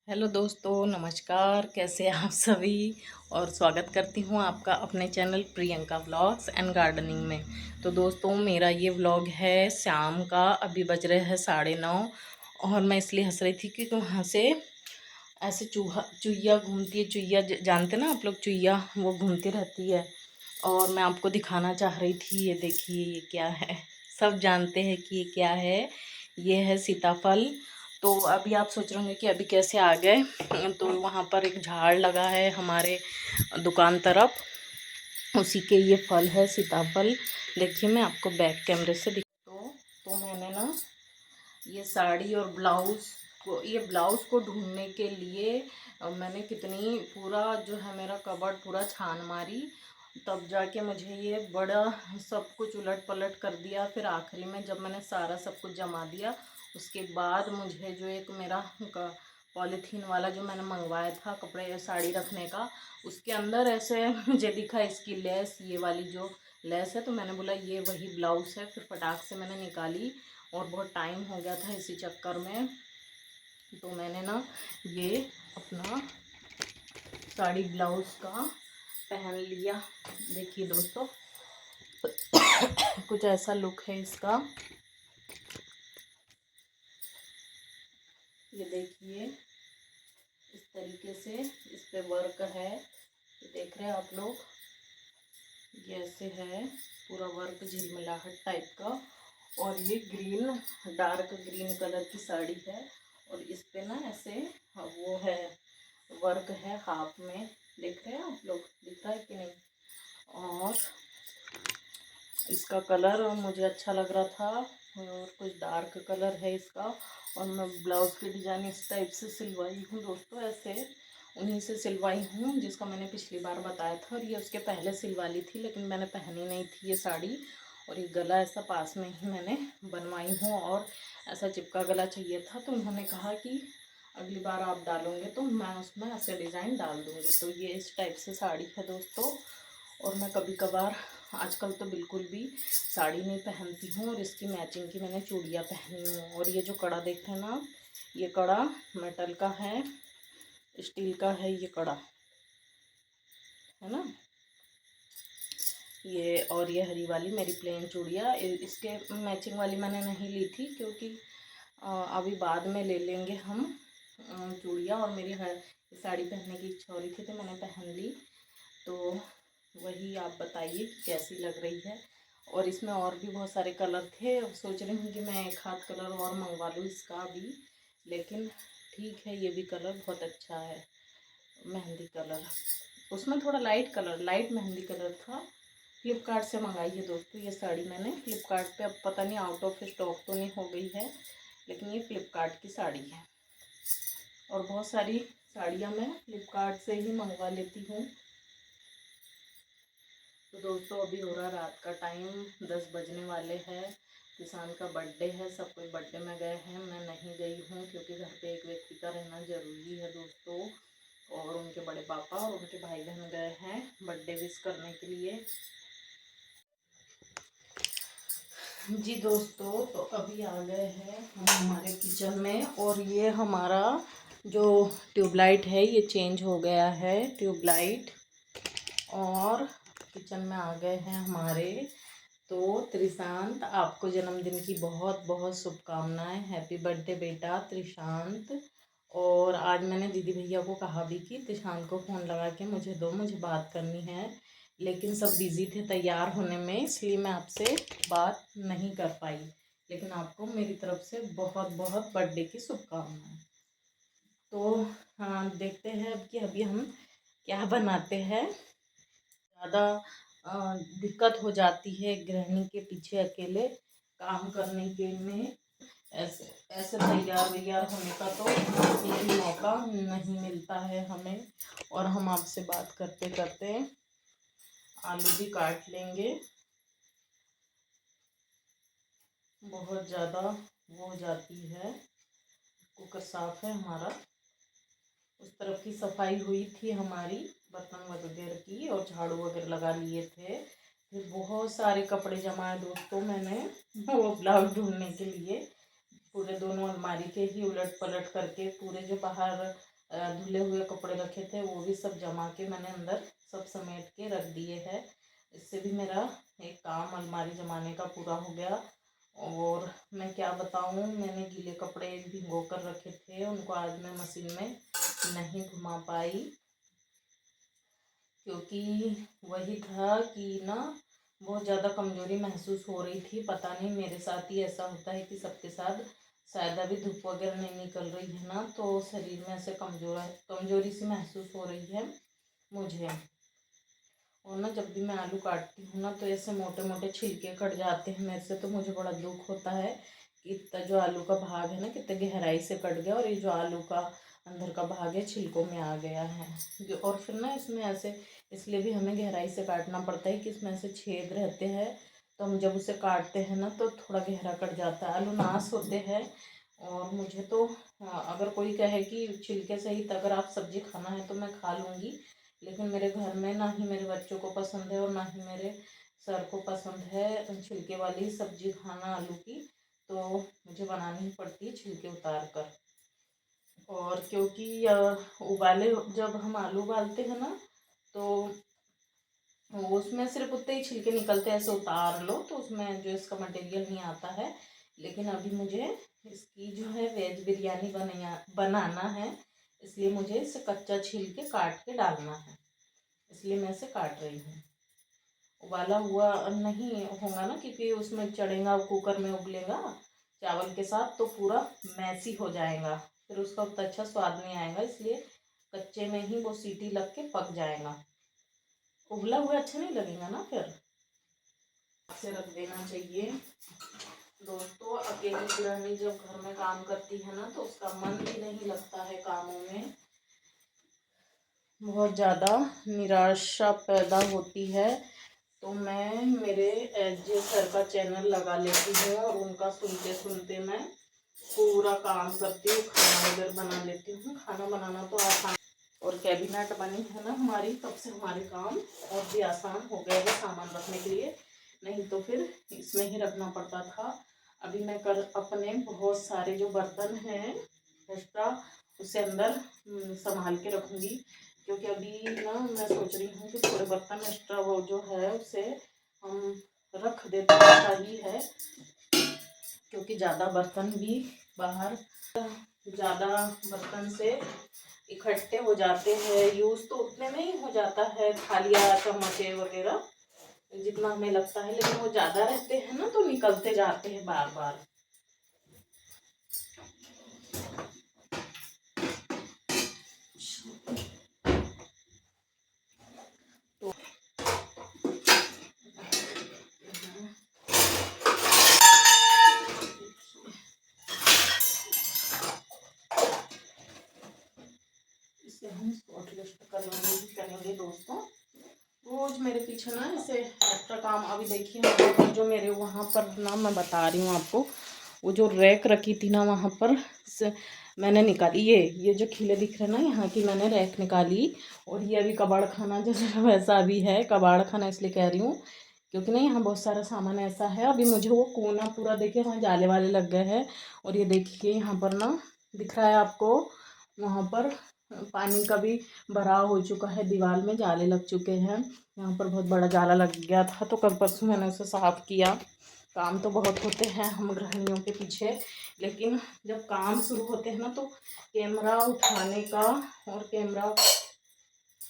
Hello दोस्तों, नमस्कार। कैसे हैं आप सभी। और स्वागत करती हूँ आपका अपने channel Priyanka vlogs and gardening में। तो दोस्तों, मेरा ये व्लॉग है शाम का। अभी बज रहे हैं 9:30 और मैं इसलिए हंस रही थी क्योंकि वहाँ से ऐसे चुईया घूमती है। चुईया जानते ना आप लोग, चुईया वो घूमती रहती है। और मैं आपको दिखाना चाह रही थी। ये देखिए, ये क्या है। सब जानते हैं कि ये क्या है। ये है सीताफल। तो अभी आप सोच रहे होंगे कि अभी कैसे आ गए। तो वहाँ पर एक झाड़ लगा है हमारे दुकान तरफ, उसी के ये फल है सीताफल। देखिए, मैं आपको बैक कैमरे से तो मैंने ना ये साड़ी और ब्लाउज़ को, ये ब्लाउज़ को ढूंढने के लिए मैंने कितनी पूरा जो है मेरा कबर्ड पूरा छान मारी, तब जाके मुझे ये बड़ा सब कुछ उलट पलट कर दिया। फिर आखिरी में जब मैंने सारा सब कुछ जमा दिया, उसके बाद मुझे जो एक मेरा पॉलीथीन वाला जो मैंने मंगवाया था कपड़े साड़ी रखने का, उसके अंदर ऐसे मुझे दिखा इसकी लेस, ये वाली जो लेस है। तो मैंने बोला ये वही ब्लाउज़ है। फिर फटाक से मैंने निकाली और बहुत टाइम हो गया था इसी चक्कर में। तो मैंने ना ये अपना साड़ी ब्लाउज़ का पहन लिया। देखिए दोस्तों, कुछ ऐसा लुक है इसका। ये देखिए, इस तरीके से इस पे वर्क है। ये देख रहे हैं आप लोग, ये ऐसे है पूरा वर्क, झिलमिलाहट टाइप का। और ये ग्रीन, डार्क ग्रीन कलर की साड़ी है। और इस पे ना ऐसे वो है, वर्क है हाफ में। देख रहे हैं आप लोग, दिख रहा है कि नहीं। और इसका कलर मुझे अच्छा लग रहा था, और कुछ डार्क कलर है इसका। और मैं ब्लाउज़ की डिज़ाइन इस टाइप से सिलवाई हूँ दोस्तों, ऐसे उन्हीं से सिलवाई हूँ जिसका मैंने पिछली बार बताया था। और ये उसके पहले सिलवा ली थी, लेकिन मैंने पहनी नहीं थी ये साड़ी। और ये गला ऐसा पास में ही मैंने बनवाई हूँ, और ऐसा चिपका गला चाहिए था। तो उन्होंने कहा कि अगली बार आप डालोगे तो मैं उसमें ऐसे डिज़ाइन डाल दूँगी। तो ये इस टाइप से साड़ी है दोस्तों। और मैं कभी कभार, आजकल तो बिल्कुल भी साड़ी नहीं पहनती हूँ, और इसकी मैचिंग की मैंने चूड़ियाँ पहनी हूँ। और ये जो कड़ा देख रहे हैं ना, ये कड़ा मेटल का है, स्टील का है ये कड़ा, है ना। ये और ये हरी वाली मेरी प्लेन चूड़ियाँ, इसके मैचिंग वाली मैंने नहीं ली थी क्योंकि अभी बाद में ले लेंगे हम चूड़ियाँ। और मेरी साड़ी पहनने की इच्छा हो रही थी तो मैंने पहन ली। तो वही आप बताइए कि कैसी लग रही है। और इसमें और भी बहुत सारे कलर थे। सोच रही हूँ कि मैं एक हाथ कलर और मंगवा लूँ इसका भी, लेकिन ठीक है, ये भी कलर बहुत अच्छा है, मेहंदी कलर। उसमें थोड़ा light colour, light mehndi colour था। फ्लिपकार्ट से मंगाई है दोस्तों ये साड़ी मैंने। फ्लिपकार्ट पे अब पता नहीं आउट ऑफ स्टॉक तो नहीं हो गई है, लेकिन ये फ्लिपकार्ट की साड़ी है। और बहुत सारी साड़ियाँ मैं फ्लिपकार्ट से ही मंगवा लेती हूँ। तो दोस्तों, अभी हो रहा रात का टाइम, 10 बजने वाले हैं। किसान का बर्थडे है, सब कोई बर्थडे में गए हैं, मैं नहीं गई हूँ क्योंकि घर पे एक व्यक्ति का रहना ज़रूरी है दोस्तों। और उनके बड़े पापा और उनके भाई बहन गए हैं बर्थडे विश करने के लिए। जी दोस्तों, तो अभी आ गए हैं हम हमारे किचन में। और ये हमारा जो ट्यूबलाइट है ये चेंज हो गया है, ट्यूबलाइट। और किचन में आ गए हैं हमारे। तो त्रिशांत, आपको जन्मदिन की बहुत बहुत शुभकामनाएं। हैप्पी बर्थडे बेटा त्रिशांत। और आज मैंने दीदी भैया को कहा भी कि त्रिशांत को फ़ोन लगा के मुझे दो, मुझे बात करनी है, लेकिन सब बिज़ी थे तैयार होने में, इसलिए मैं आपसे बात नहीं कर पाई। लेकिन आपको मेरी तरफ से बहुत बहुत बर्थडे की शुभकामनाएं। तो हाँ, देखते हैं अब कि अभी हम क्या बनाते हैं। ज़्यादा दिक्कत हो जाती है गृहिणी के पीछे अकेले काम करने के में। ऐसे ऐसे तैयार वैयार होने का तो कोई मौका नहीं मिलता है हमें। और हम आपसे बात करते करते आलू भी काट लेंगे। बहुत ज़्यादा वो हो जाती है। कुकर साफ़ है हमारा। उस तरफ की सफाई हुई थी हमारी, बर्तन वगैरह की, और झाड़ू वगैरह लगा लिए थे। फिर बहुत सारे कपड़े जमाए दोस्तों मैंने वो ब्लाउज ढूंढने के लिए। पूरे दोनों अलमारी के ही उलट पलट करके, पूरे जो बाहर धुले हुए कपड़े रखे थे वो भी सब जमा के मैंने अंदर सब समेट के रख दिए है। इससे भी मेरा एक काम अलमारी जमाने का पूरा हो गया। और मैं क्या बताऊँ, मैंने गीले कपड़े भिगो कर रखे थे, उनको आज मैं मशीन में नहीं घुमा पाई क्योंकि वही था कि ना बहुत ज़्यादा कमज़ोरी महसूस हो रही थी। पता नहीं मेरे साथ ही ऐसा होता है कि सबके साथ, शायद अभी धूप वगैरह नहीं निकल रही है ना, तो शरीर में ऐसे कमज़ोरी सी महसूस हो रही है मुझे। और ना जब भी मैं आलू काटती हूँ ना तो ऐसे मोटे मोटे छिलके कट जाते हैं मेरे से, तो मुझे बड़ा दुख होता है कि इतना जो आलू का भाग है ना कितने गहराई से कट गया, और ये जो आलू का अंदर का भाग है छिलकों में आ गया है जो। और फिर ना इसमें ऐसे इसलिए भी हमें गहराई से काटना पड़ता है कि इसमें ऐसे छेद रहते हैं, तो हम जब उसे काटते हैं ना तो थोड़ा गहरा कट जाता है। आलू नाश होते हैं। और मुझे तो अगर कोई कहे कि छिलके सहित अगर आप सब्ज़ी खाना है तो मैं खा लूँगी, लेकिन मेरे घर में ना ही मेरे बच्चों को पसंद है और ना ही मेरे सर को पसंद है छिलके वाली सब्ज़ी खाना आलू की, तो मुझे बनानी ही पड़ती है छिलके उतार कर। और क्योंकि उबाले जब हम आलू उबालते हैं ना तो उसमें सिर्फ उतने ही छिलके निकलते हैं, ऐसे उतार लो तो उसमें जो इसका मटेरियल नहीं आता है। लेकिन अभी मुझे इसकी जो है वेज बिरयानी बनाना है, इसलिए मुझे इसे कच्चा छील के काट के डालना है, इसलिए मैं इसे काट रही हूँ। उबाला हुआ नहीं होगा ना क्योंकि उसमें चढ़ेगा, कुकर में उबलेगा चावल के साथ तो पूरा मैसी हो जाएगा, फिर उसका उतना अच्छा स्वाद नहीं आएगा, इसलिए कच्चे में ही वो सीटी लग के पक जाएगा। उबला हुआ अच्छा नहीं लगेगा ना, फिर से रख देना चाहिए। दोस्तों अकेली गृहिणी जब घर में काम करती है ना तो उसका मन भी नहीं लगता है कामों में, बहुत ज़्यादा निराशा पैदा होती है। तो मैं मेरे एसजे सर का चैनल लगा लेती हूँ और उनका सुनते सुनते मैं पूरा काम करती हूँ, खाना वगैरह बना लेती हूँ। खाना बनाना तो आसान, और कैबिनेट बनी है ना हमारी, तब से हमारे काम और भी आसान हो गए हैं सामान रखने के लिए, नहीं तो फिर इसमें ही रखना पड़ता था। अभी मैं अपने बहुत सारे जो बर्तन हैं एक्स्ट्रा उसे अंदर संभाल के रखूँगी, क्योंकि अभी ना मैं सोच रही हूँ कि थोड़े बर्तन एक्स्ट्रा वो जो है उसे हम रख देते हैं, सही है, क्योंकि ज़्यादा बर्तन भी बाहर, ज़्यादा बर्तन से इकट्ठे हो जाते हैं, यूज़ तो उतने में ही हो जाता है, थालियाँ चम्मचे वगैरह जितना हमें लगता है, लेकिन वो ज़्यादा रहते हैं ना तो निकलते जाते हैं बार बार। तो इसे हम शॉर्ट लिस्ट करेंगे दोस्तों। रोज मेरे पीछे ना इसे एक्स्ट्रा काम, अभी देखिए जो मेरे वहाँ पर ना मैं बता रही हूँ आपको, वो जो रैक रखी थी ना वहाँ पर से मैंने निकाली, ये जो खिले दिख रहे हैं ना यहाँ की मैंने रैक निकाली। और ये अभी कबाड़ खाना जैसे वैसा अभी है, कबाड़ खाना इसलिए कह रही हूँ क्योंकि ना यहाँ बहुत सारा सामान ऐसा है। अभी मुझे वो कोना पूरा देखिए वहाँ जाले वाले लग गए हैं, और ये देखिए यहाँ पर ना दिख रहा है आपको, वहाँ पर पानी का भी भराव हो चुका है, दीवार में जाले लग चुके हैं। यहाँ पर बहुत बड़ा जाला लग गया था तो कल परसों मैंने उसे साफ़ किया। काम तो बहुत होते हैं हम गृहिणियों के पीछे, लेकिन जब काम शुरू होते हैं ना तो कैमरा उठाने का, और कैमरा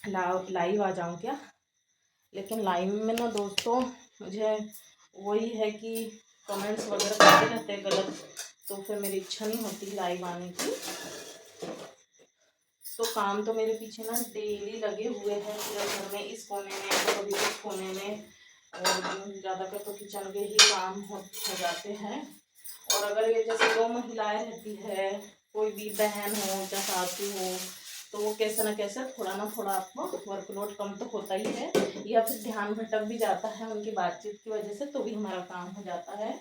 लाइव आ जाऊँ क्या, लेकिन लाइव में ना दोस्तों मुझे वही है कि कमेंट्स वगैरह करते रहते हैं गलत, तो फिर मेरी इच्छा नहीं होती लाइव आने की। तो काम तो मेरे पीछे ना डेली लगे हुए हैं पूरे घर में, इस कोने में तो कभी इस कोने में, और ज़्यादातर तो किचन के ही काम हो जाते हैं। और अगर ये जैसे दो महिलाएं रहती है, कोई भी बहन हो या सासू हो, तो वो कैसे ना कैसे थोड़ा ना थोड़ा आपको वर्कलोड कम तो होता ही है, या फिर ध्यान भटक भी जाता है उनकी बातचीत की वजह से, तो भी हमारा काम हो जाता है।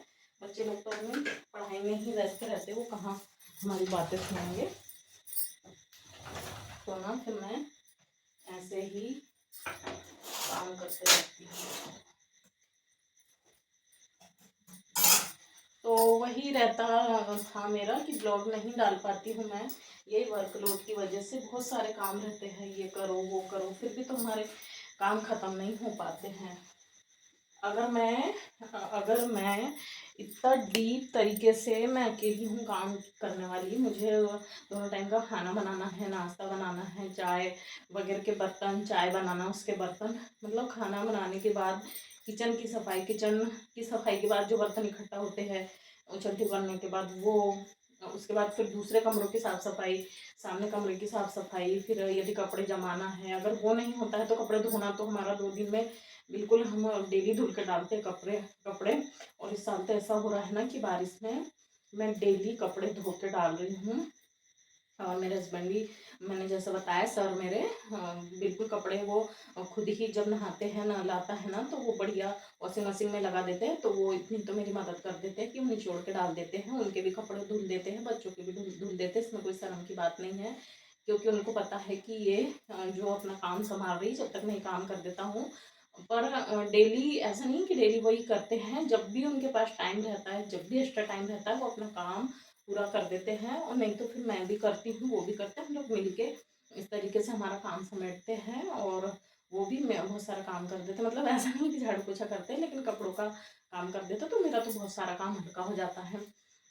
बच्चे लोग तो अपनी पढ़ाई में ही व्यस्त रहते, वो कहाँ हमारी बातें सुनेंगे। तो ना फिर मैं ऐसे ही काम करते रहती हूँ। तो वही रहता था मेरा कि ब्लॉग नहीं डाल पाती हूँ मैं, यही वर्कलोड की वजह से। बहुत सारे काम रहते हैं, ये करो वो करो, फिर भी तो हमारे काम ख़त्म नहीं हो पाते हैं। अगर मैं इतना डीप तरीके से, मैं अकेली हूँ काम करने वाली, मुझे दोनों टाइम का खाना बनाना है, नाश्ता बनाना है, चाय वगैरह के बर्तन, चाय बनाना उसके बर्तन, मतलब खाना बनाने के बाद किचन की सफाई, किचन की सफाई के बाद जो बर्तन इकट्ठा होते हैं उछल करने के बाद वो, उसके बाद फिर दूसरे कमरों की साफ़ सफाई, सामने कमरे की साफ़ सफाई, फिर यदि कपड़े जमाना है, अगर वो नहीं होता है तो कपड़े धोना तो हमारा 2 दिन में बिल्कुल, हम डेली धुल के डालते हैं कपड़े कपड़े। और इस साल तो ऐसा हो रहा है ना कि बारिश में मैं डेली कपड़े धो के डाल रही हूँ। और मेरे हस्बैंड भी, मैंने जैसा बताया सर मेरे, बिल्कुल कपड़े वो खुद ही जब नहाते हैं, नहलाता है ना, तो वो बढ़िया वॉशिंग मशीन में लगा देते हैं। तो वो इतनी तो मेरी मदद कर देते हैं कि वो निचोड़ के डाल देते हैं, उनके भी कपड़े धुल देते हैं, बच्चों के भी धुल देते हैं। इसमें कोई शर्म की बात नहीं है, क्योंकि उनको पता है कि ये जो अपना काम संभाल रही, जब तक मैं काम कर देता हूँ। पर डेली ऐसा नहीं कि डेली वही करते हैं, जब भी उनके पास टाइम रहता है, जब भी एक्स्ट्रा टाइम रहता है, वो अपना काम पूरा कर देते हैं। और नहीं तो फिर मैं भी करती हूँ, वो भी करते हैं, हम लोग मिलके इस तरीके से हमारा काम समेटते हैं। और वो भी मैं बहुत सारा काम कर देते हैं, मतलब ऐसा नहीं कि झाड़ू पोछा करते हैं, लेकिन कपड़ों का काम कर देते, तो मेरा तो बहुत सारा काम हल्का हो जाता है।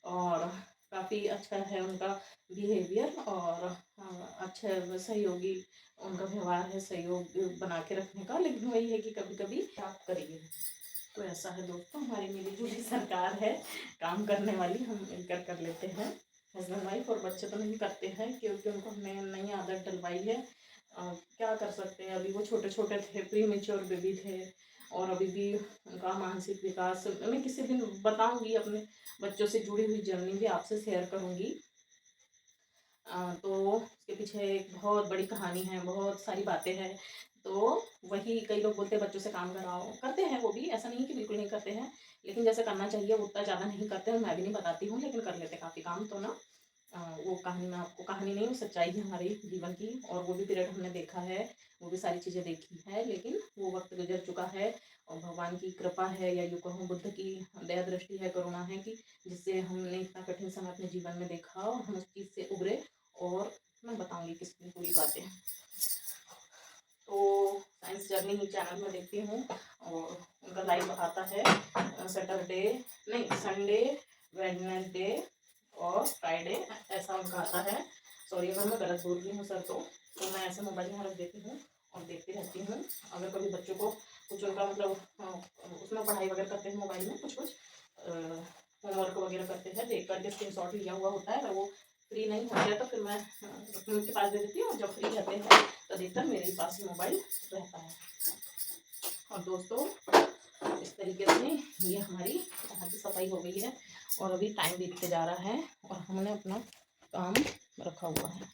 और काफ़ी अच्छा है उनका बिहेवियर, और अच्छा सहयोगी उनका व्यवहार है, सहयोग बना के रखने का। लेकिन वही है कि कभी कभी आप करिए। तो ऐसा है दोस्तों, हमारी मिली-जुली सरकार है काम करने वाली, हम मिलकर कर लेते हैं, हस्बैंड वाइफ। और बच्चे तो नहीं करते हैं, क्योंकि उनको हमने नई आदत डलवाई है। क्या कर सकते हैं, अभी वो छोटे-छोटे थे, प्री मैच्योर बेबी थे, और अभी भी उनका मानसिक विकास, मैं किसी दिन बताऊँगी, अपने बच्चों से जुड़ी हुई जर्नी भी आपसे शेयर करूँगी। तो उसके पीछे एक बहुत बड़ी कहानी है, बहुत सारी बातें हैं। तो वही, कई लोग बोलते हैं बच्चों से काम कराओ, करते हैं वो भी, ऐसा नहीं कि बिल्कुल नहीं करते हैं, लेकिन जैसे करना चाहिए वो उतना ज़्यादा नहीं करते हैं। मैं भी नहीं बताती हूँ, लेकिन कर लेते काफ़ी काम। तो ना वो कहानी, मैं आपको कहानी नहीं, वो सच्चाई है हमारी जीवन की, और वो भी पीरियड हमने देखा है, वो भी सारी चीज़ें देखी है। लेकिन वो वक्त गुजर चुका है, और भगवान की कृपा है, या यूँ कहूँ बुद्ध की दया दृष्टि है, करुणा है, कि जिससे हमने इतना कठिन समय अपने जीवन में देखा और हम उस चीज़ से उभरे। और मैं बताऊंगी किस दिन पूरी बातें। तो साइंस जर्नी ही चैनल में देखती हूँ, और उनका लाइव आता है सैटरडे, नहीं संडे, वेडनेसडे और फ्राइडे, ऐसा उनका आता है। सॉरी अगर मैं गलत बोल रही हूँ सर, तो मैं ऐसे मोबाइल में रख देती हूँ और देखती रहती हूँ। अगर कभी बच्चों को कुछ उनका मतलब उसमें पढ़ाई वगैरह करते हैं, मोबाइल में कुछ होमवर्क वगैरह करते हैं, देख करके स्क्रीनशॉट लिया हुआ होता है। अगर वो फ्री नहीं होते हैं तो फिर मैं उनके पास दे देती हूँ, और जब फ्री रहते हैं तो अधिकतर मेरे पास ही मोबाइल रहता है। और दोस्तों, इस तरीके से ये हमारी यहाँ की सफाई हो गई है, और अभी टाइम बीतते जा रहा है, और हमने अपना काम रखा हुआ है।